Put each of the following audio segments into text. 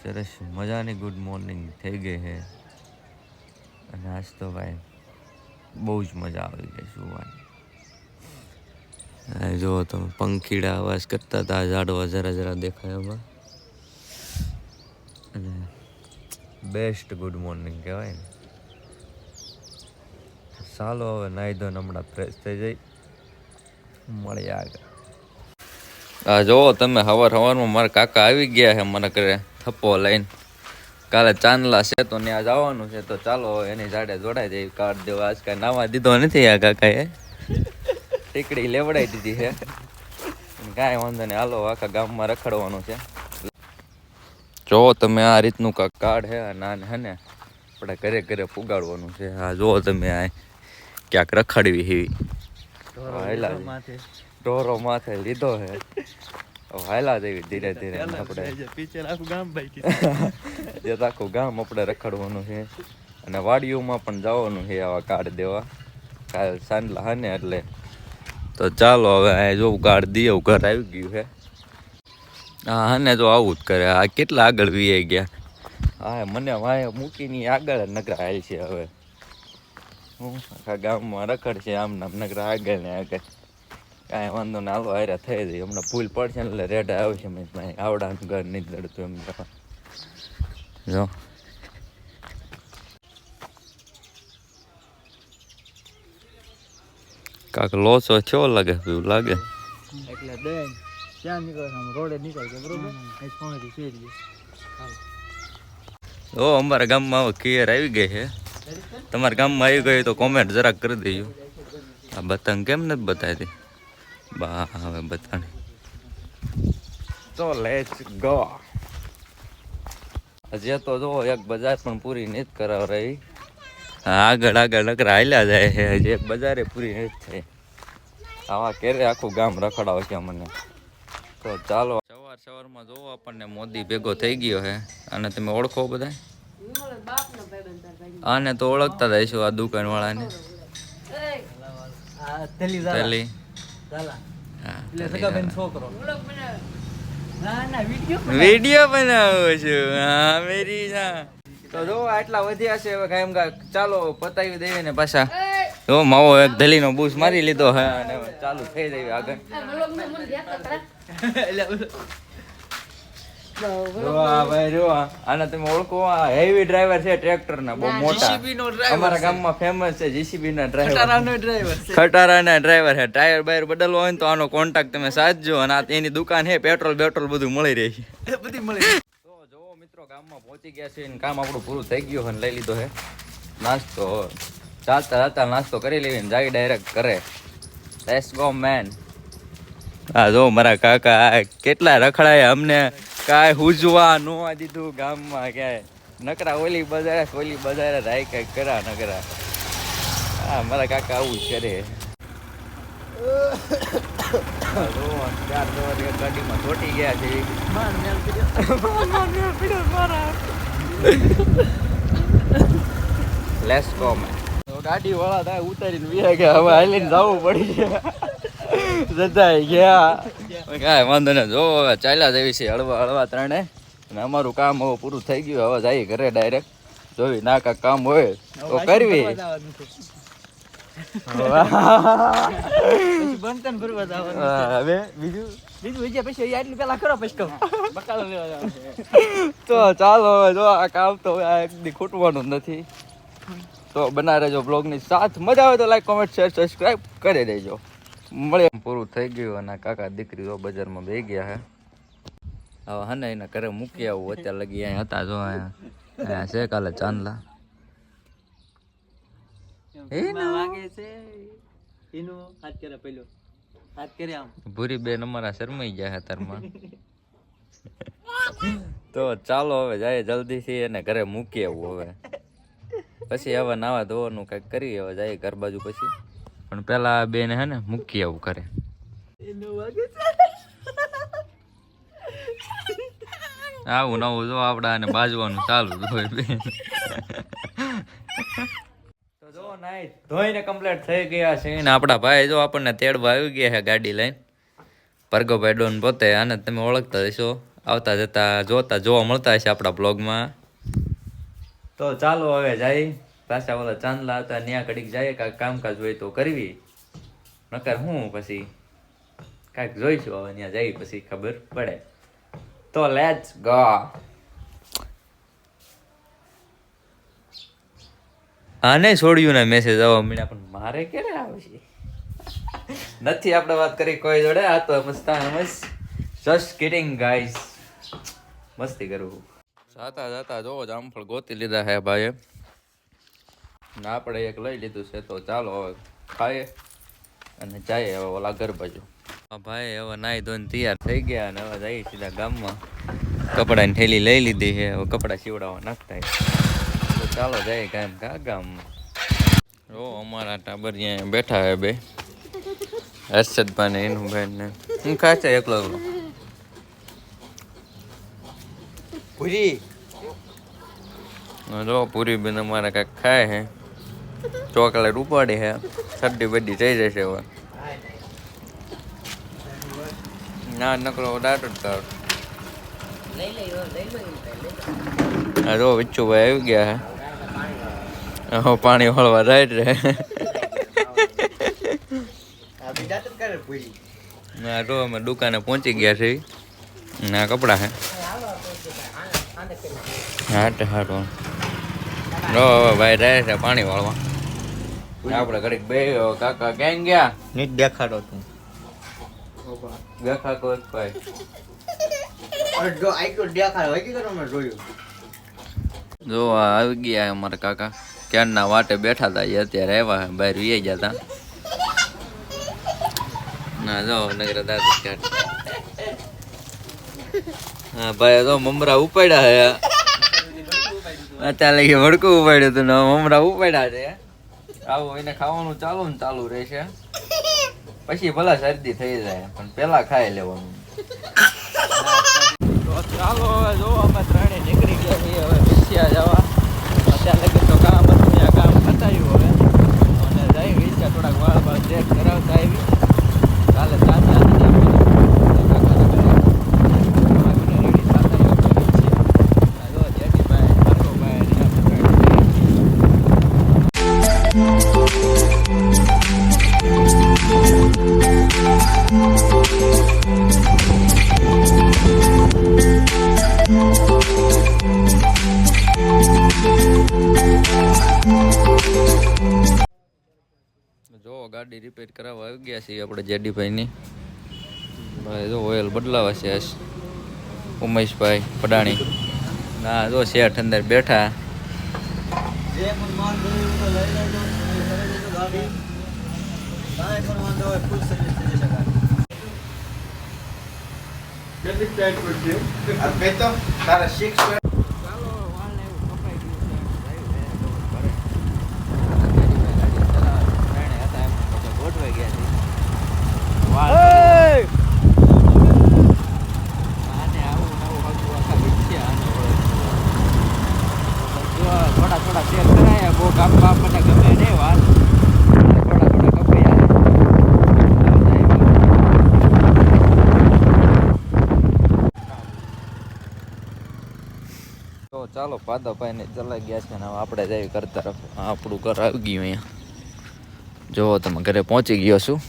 સરસ મજાની good morning થઈ ગઈ છે અને આજ તો ભાઈ બહુ જ મજા આવી ગઈ સુવાની. જો તમે પંખીડા અવાજ કરતા હતા, ઝાડવા જરા જરા દેખાય એમાં, અને બેસ્ટ ગુડ મોર્નિંગ કહેવાય ને. ચાલો હવે નાહી ધોઈને હમણાં ફ્રેશ થઈ જઈ, મળી આગળ. જોવો તમે સવારમાં મારા કાકા આવી ગયા છે મને ઘરે થપ્પો લઈને. કાલે ચાંદલા છે તો ત્યાં જવાનું છે, તો ચાલો એની જાડે જોડાઈ જઈ કાર્ડ દેવા. આજ કાંઈ નાવા દીધો નથી આ કાકાએ, ટીકડી લેવડાવી દીધી છે. કાંઈ વાંધો નહીં, હાલો આખા ગામમાં રખડવાનું છે. જો તમે આ રીતનું કાંક કાર્ડ છે નાને હે ને આપણે ઘરે ઘરે પુગાડવાનું છે. હા જુઓ તમે આ ક્યાંક રખડવી એવી ઢોરો માથે લીધો છે. હાયલા દેવી ધીરે ધીરે આપણે આખું ગામ આપણે રખડવાનું છે. અને વાડીઓમાં પણ જવાનું છે આવા કાર્ડ દેવા. કાલ સાંજલા હા ને એટલે તો ચાલો હવે આ જો કાર્ડ દઈએ. ઘર આવી ગયું છે. હા હા ને જો આવું જ કરે. આ કેટલા આગળ વી ગયા. હા મને વાય મૂકીને આગળ નકરા હાલ છે. હવે હું આખા ગામમાં રખડશે આમ નામ નકરા આગળ ને આગળ. કાંઈ વાંધો ને, હાલો હારે થઈ જાય. હમણાં ભૂલ પડશે ને એટલે રેડા આવશે. મેં આવડાનું ઘર નહીં લડતું એમ જો. કાક લોસો થયો લાગે, એવું લાગે. એટલે બેન ક્યાં નીકળે, રોડે નીકળશે બરોબર. ઓ અમારા ગામમાં હવે ક્લિયર આવી ગઈ છે. તમારા ગામમાં આવી ગઈ તો કોમેન્ટ જરાક કરી દેજો. આ બતાને કેમ નથી બતાવી? બા હવે બતાણી. તો લેટ્સ ગો. હજી તો જો એક બજાર પણ પૂરી નથી કરાવ રહી. આગળ આગળ નકરા હાલ્યા જાય છે. હજી એક બજારે પૂરી નથી થઈ. આવા કેરે આખું ગામ રખડાવ છે મને. તો ચાલો સવારમાં જોવો આપણને મોદી ભેગો થઈ ગયો છે. અને તમે ઓળખો બધા? આને તો ઓળખતા જ હશો, આ દુકાન વાળાને. વિડીયો બનાવો છું. હા મેરી તો જો આટલા વધ્યા છે હવે કાયમ કા. ચાલો પતાવી દઈએ ને પાછા. જો માવો એક ધલીનો બૂસ મારી લીધો હે અને ચાલુ થઈ જાય આગળ. આને તમે ઓળખો? હેવી ડ્રાઈવર છે ટ્રેક્ટર ના, બહુ મોટા. અમારા ગામમાં ફેમસ છે જીસીબી ના ડ્રાઈવર. ખટારાના ડ્રાઈવર છે. ટાયર બાયર બદલવો હોય તો આનો કોન્ટેક્ટ તમે સાધજો. અને એની દુકાન છે, પેટ્રોલ બધું મળી રહે છે. બધી મળી. તો જોવો મિત્રો, ગામમાં પહોંચી ગયા છે. કામ આપણું પૂરું થઈ ગયું અને લઈ લીધો છે નાસ્તો. ચાલતા નાસ્તો કરી લેવી ને જાય ડાયરેક્ટ કરે. Let's go man. હા જો મારા કાકા કેટલા રખડાય અમને. કાંઈ હુજવા ન દીધું ગામમાં ક્યાંય. નકરા ઓલી બજારે રાય કઈ કરા નકરા. હા મારા કાકા આવું જ કરે. ગાડીમાં ચોટી ગયા છે. Let's go man. ગાડી વાળા થાય ઉતારીને વ્યા ગયા. હવે હાલીને જવું પડી જતા ગયા. કાંઈ વાંધો ને. જો હવે ચાલ્યા જેવી છે હળવા ત્રણે. અને અમારું કામ હવે પૂરું થઈ ગયું. હવે જઈએ ઘરે ડાયરેક્ટ. જોઈ ના કાંક કામ હોય તો કરવી. હવે બીજું પછી આટલું પેલા કરો પછી તો ચાલો હવે જો આ કામ તો એક દી ખૂટવાનું નથી. તો બના રહેજો બ્લોગની સાથ. મજા આવે તો લાઈક કોમેન્ટ શેર સબસ્ક્રાઈબ કરી દેજો. મળે. પૂરું થઈ ગયું અને કાકા દીકરી તો બજારમાં બે ગયા હે. હવે હા ને એના ઘરે મૂકી આવું. અત્યારે લગી અહીંયા હતા. જો અહીંયા છે કાલે ચાંદલા. ભૂરી બેન અમારા શરમાઈ ગયા હતારમાં. તો ચાલો હવે જાય જલ્દીથી એને ઘરે મૂકી આવું. હવે પછી હવે નાવા ધોવાનું કંઈક કરી. હવે જાય ઘર બાજુ પછી. પણ પેલા બેન હે ને મૂકી આવું કરે. આવું નવું જો આપડા ને બાજવાનું ચાલુ હોય બેન. તો જો નાઈ ધોઈને કમ્પ્લીટ થઈ ગયા છે ને આપડા ભાઈ જો આપણને તેડવા આવી ગયા છે ગાડી લઈને. ભરગવભાઈ ડોન પોતે. આને તમે ઓળખતા હશો. આવતા જતા જોવા મળતા હશે આપણા બ્લોગમાં. તો ચાલો હવે જાય પાછા ઓલા ચાંદલા હતા ત્યાં ઘડીક જાય કાંઈક કામકાજ હોય તો કરવી, નકર હું પછી કાંઈક જોઈશું હવે ત્યાં જઈ પછી ખબર પડે. તો લેટ્સ ગો. હા નહીં છોડ્યું ને મેસેજ આવવા મળ્યા પણ મારે ક્યારે આવશે નથી આપણે વાત કરી કોઈ જોડે. આ તો જસ્ટ કિડિંગ ગાઈસ, મસ્તી કરું. જાતા જોવો જામફળ ગોતી લીધા હે ભાઈએ, ને આપણે એક લઈ લીધું છે. તો ચાલો હવે ખાઈએ અને જઈએ હવે ઓલા ઘર બાજુ. ભાઈ હવે નાઈ ધોઈને તૈયાર થઈ ગયા અને હવે જઈએ સીધા ગામમાં. કપડાની થેલી લઈ લીધી છે, હવે કપડાં સીવડાવવા નાખતા. તો ચાલો જઈએ ગામમાં. ઓ અમારા ટાબરિયા બેઠા હે બે, હર્ષદભાઈ ને એનું બેન ને હું ખાય છે એકલો પૂરી. જો પૂરી બેન અમારે કાંઈક ખાય છે, ચોકલેટ ઉપાડી છે, શરદી બધી થઈ જશે હવે. ના નકરો દાટ જ કર. હા જો વિચ્છુભાઈ આવી ગયા હે, પાણી વાળવા રાઈટ રહે. ના જો અમે દુકાને પહોંચી ગયા છે, ના કપડા હે. હા હારું રો હવે ભાઈ રહે છે પાણી વાળવા. આપણે ઘડીક બે કાકા ક્યાં ગયા નીટ દેખાડો તું દેખાતો ભાઈ. જો આવી ગયા અમારા કાકા, ક્યારના વાટે બેઠા હતા, અત્યારે આવ્યા બહાર વી ગયા હતા. ના જો નગર દાદા ક્યાં. હા ભાઈ તો મમરા ઉપાડ્યા હે અત્યારે લઈ વડકું ઉપાડ્યું હતું ને મમરા ઉપાડ્યા છે. આવું એને ખાવાનું ચાલુ રહેશે, પછી ભલા શરદી થઈ જાય પણ પેલા ખાઈ લેવાનું. ચાલો હવે જો અમે ત્રણે નીકળી ગયા છીએ હવે વિછિયા જવા. અત્યારે લગી તો કામ હતું ત્યાં કામ પતાવ્યું હવે, અને જઈ વિછિયા થોડાક વાળ ચેક કરાવતા આવી. કાલે સાંજે જો ગાડી રિપેર કરાવવા આવી ગયા છીએ આપણે જેડીભાઈની. ભાઈ જો ઓઇલ બદલાવા છે ઉમેશભાઈ પડાણી. ના જો શેઠ અંદર બેઠા. થોડા ચેક કરાયા, બહુ કાપવા મને ગમે નહીં વાત, થોડા કપાયા. તો ચાલો પાદાભાઈ ને ચલાઈ ગયા છે ને હવે આપણે જઈએ ઘર તરફ. આપણું ઘર આવી ગયું અહીંયા. જો તમે ઘરે પહોંચી ગયો છું.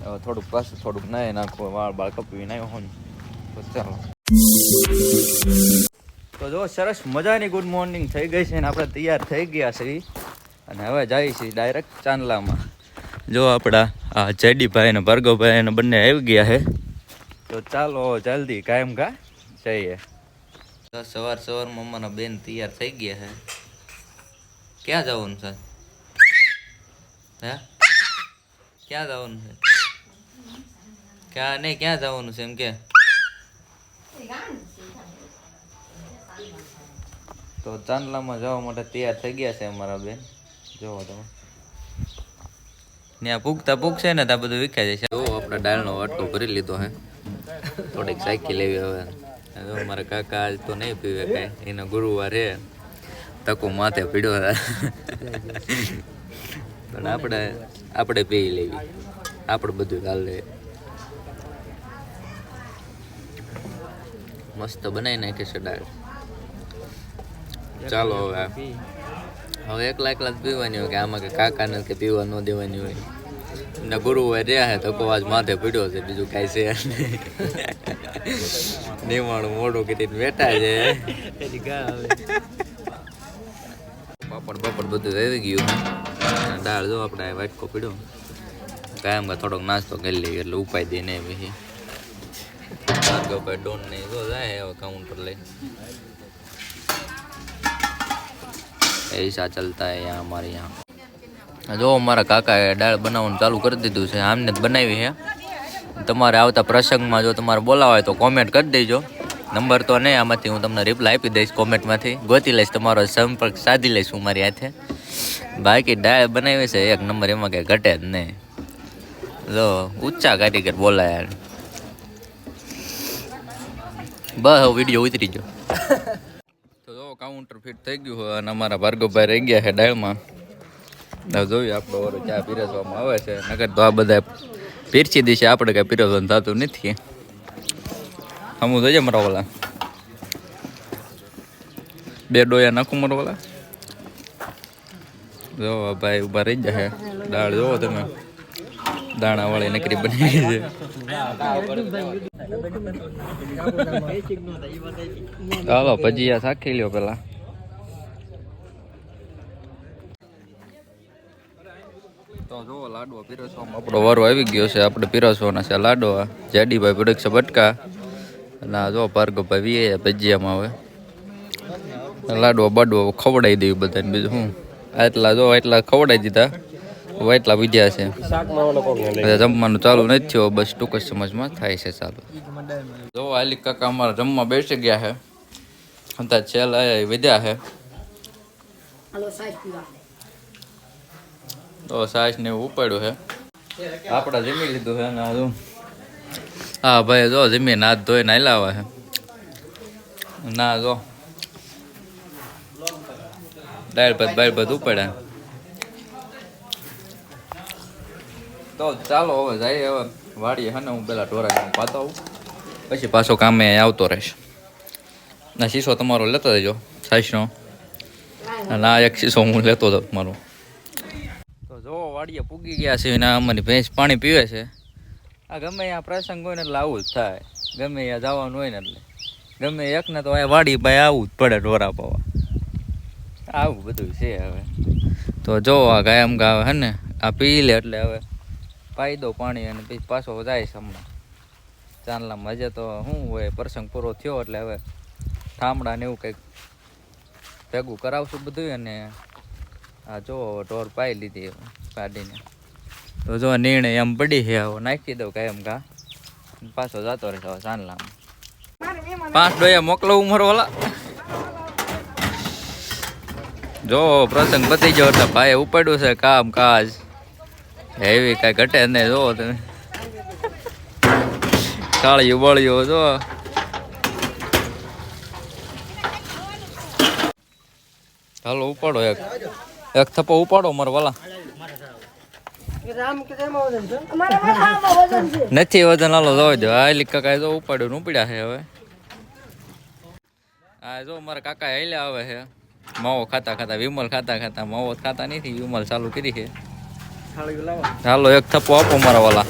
હવે થોડુંક પાછું થોડુંક નાય નાખવું, વાળ બાળ કપવી નાય હોય. તો ચાલો. તો જો સરસ મજાની ગુડ મોર્નિંગ થઈ ગઈ છે ને આપણે તૈયાર થઈ ગયા છીએ અને હવે જઈએ છીએ ડાયરેક્ટ ચાંદલામાં. જો આપણા આ જેડીભાઈ ને ભાર્ગવભાઈ ને બંને આવી ગયા છે. તો ચાલો જલ્દી કાયમ કા જઈએ. સવારમાં મમ્માના બેન તૈયાર થઈ ગયા છે. ક્યાં જવાનું છે? હે ક્યાં જવાનું છે? ક્યાં જવાનું છે એમ કે? તો ચાંદલામાં જવા માટે તૈયાર થઈ ગયા છે અમારા બેન. જોવો તમે ત્યાં પૂગશે ને ત્યાં બધું વિખાઈ જશે. જો આપણે દાળનો વાટકો ભરી લીધો હે, થોડીક સાયકી લેવી હવે. મારા કાકા આજ તો નહીં પીવે કાંઈ, એનો ગુરુવાર હે, તકો માથે પીડ્યો હતા. પણ આપણે પી લેવી, આપણે બધું હાલ લે. મસ્ત બનાવી નાખે છે દાળ. ચાલો હવે એકલા જ પીવાની હોય કે આમાં કે કાકાને કે પીવા ન દેવાની હોય ને ગુરુવાર રહ્યા છે તો આજ માથે પડ્યો છે બીજું કાંઈ છે નિમાણું મોઢું કરીને બેઠા છે. પાપડ બધું આવી ગયું. દાળ જો આપણે વાટકો પીડ્યો કાયમ થોડોક નાસ્તો કરી લઈએ એટલે ઉપાય દે નહીં પછી ભાઈ ડોન નહીં જો જાય હવે કાઉન્ટર લઈ ऐसा चलता है यहाँ हमारे यहाँ. જો મારા કાકાએ દાળ બનાવવાનું ચાલુ કરી દીધું છે. આમને જ બનાવી છે. તમારે આવતા પ્રસંગમાં જો તમારે બોલાવા હોય તો કોમેન્ટ કરી દેજો. નંબર તો નહીં, આમાંથી હું તમને રિપ્લાય આપી દઈશ કોમેન્ટમાંથી ગોતી લઈશ, તમારો સંપર્ક સાધી લઈશ હું મારી હાથે. બાકી દાળ બનાવી છે એક નંબર, એમાં કંઈ ઘટે જ નહીં. જો ઊંચા કારીગર બોલાય બસ વિડીયો ઉતરી ગયો. કાઉન્ટર ફિટ થઈ ગયું હોય અને અમારા ભાર્ગવભાઈ રહી ગયા છે દાળમાં. જોઈએ આપણો વારો ચા પીરસવામાં આવે છે. નકર તો આ બધા પીરસી દેશે, આપણે કાંઈ પીરસવાનું થતું નથી. હમું જોઈએ મારા ઓલા 2 ડોયા નાખું મારા ઓલા. જો ભાઈ ઊભા રહી જાય. દાળ જોવો તમે, દાણા વાળી નકરી બની ગઈ છે. ચાલો ભજીયા શાખી લ્યો પેલા. તો જો લાડવા પીરસવામાં આપણો વારો આવી ગયો છે. આપણે પીરસવાના છે લાડવા. જેડીભાઈ પીડક છે બટકા અને જો ભાર્ગવભાઈ વીએ ભજીયામાં હવે લાડવા બાડવા ખવડાવી દેવું બધાને. બીજું શું એટલા ખવડાવી દીધા, એટલા બીજા છે. જમવાનું ચાલુ નથી થયો, બસ ટૂંક જ સમજમાં થાય છે ચાલુ. જો આલિક કાકા અમારા જમવા બેસી ગયા છે. હતા છેલ્લા વધ્યા છે તો સાસ ને એવું ઉપાડ્યું છે. આપણે જમી લીધું છે ને હજુ હા ભાઈ જો જમીન હાથ ધોઈને હાલ્યા છે ના. જો દાળ ભાત ઉપાડ્યા. તો ચાલો હવે જઈએ હવે વાડીએ. હા ને હું પેલા ઢોરા પાતો આવું પછી પાછો કામે આવતો રહીશ. ના શીશો તમારો લેતો જજો સાસનો, અને આ એક શીશો હું લેતો હતો મારો. તો જો વાડીએ પૂગી ગયા છે ને અમારી ભેંસ પાણી પીવે છે. આ ગમે ત્યાં પ્રસંગ હોય ને એટલે આવું જ થાય. ગમે ત્યાં જવાનું હોય ને એટલે ગમે એકને તો અહીંયા વાડી ભાઈ આવવું જ પડે ઢોરા પાવા. આવું બધું છે હવે. તો જો આ ગાયમ ગાવે હે ને આ પી લે એટલે હવે પાઈ દો પાણી અને પછી પાછો જાય છે હમણાં ચાંદલામાં. હજે તો શું હોય પ્રસંગ પૂરો થયો એટલે હવે ઠામડા ને એવું કંઈક ભેગું કરાવશું બધું. અને આ જો ઢોર પાઈ લીધી કાઢીને. તો જો નિર્ણય એમ પડી છે હવે નાખી દઉં કાંઈ એમ ઘા પાછો જતો રહેશે હવે ચાંદલામાં. 5 ડોયા મોકલવું મારો ઓલા. જો પ્રસંગ પતી ગયો એટલે ભાઈ ઉપાડ્યું છે કામ કાજ એવી કાંઈ ઘટે નહીં. જો તમે કાળિયું બળિયું જો હાલો ઉપાડો એક થપ્પો ઉપાડો મારો વાલા. નથી વજન હાલો જોઈ દો. આ કાકા જો ઉપાડ્યું ઉપડ્યા છે હવે. આ જો મારા કાકા હેલ્યા આવે છે માવો ખાતા વિમલ ખાતા માવો ખાતા નથી. વિમલ ચાલુ કરી છે. હાલો એક થપ્પો આપો મારા વાલા.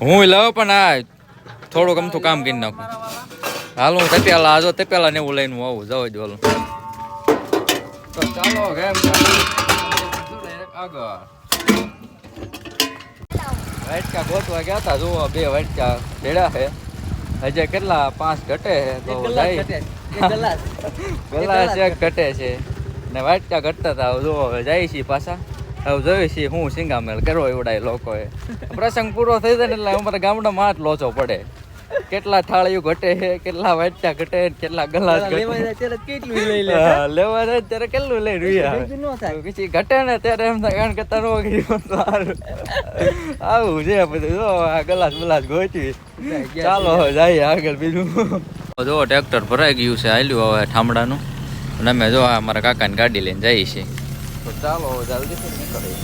હું લાવ પણ આ થોડુંક અમથું કામ કરી નાખું. હાલ હું તપેલા આજો તપેલા ને એવું લઈને હું આવું જવા દો. તો ચાલો કેમ આગળ વાટકા ગોતવા ગયા હતા. જુઓ 2 વાટકા ભેડા છે. હજે કેટલા 5 ઘટે છે તો ગલાસ એક ઘટે છે ને વાટકા ઘટતા હતા. જુઓ હવે જાય છે પાછા. હવે જોઈએ છીએ હું સિંગામેલ કરવો એવડાય લોકોએ. પ્રસંગ પૂરો થઈ જાય ને એટલે અમારા ગામડામાં હાથ લોચો પડે. કેટલા થાળીઓ ઘટે છે, કેટલા વાટકા ઘટે, કેટલા ગલાસ લેવા જાય ત્યારે કેટલું લઈ રહ્યા. પછી ઘટે ને ત્યારે એમ થાય કારણ કે તરવો આવું છે બધું. જો આ ગલાસ બલાસ ગોચવી. ચાલો જાય આગળ. બીજું જો ટ્રેક્ટર ભરાઈ ગયું છે હાલ્યું હવે ઠામડાનું. અને અમે જો અમારા કાકાની ગાડી લઈને જઈએ છીએ. તો ચાલો જલ્દીથી નીકળીએ.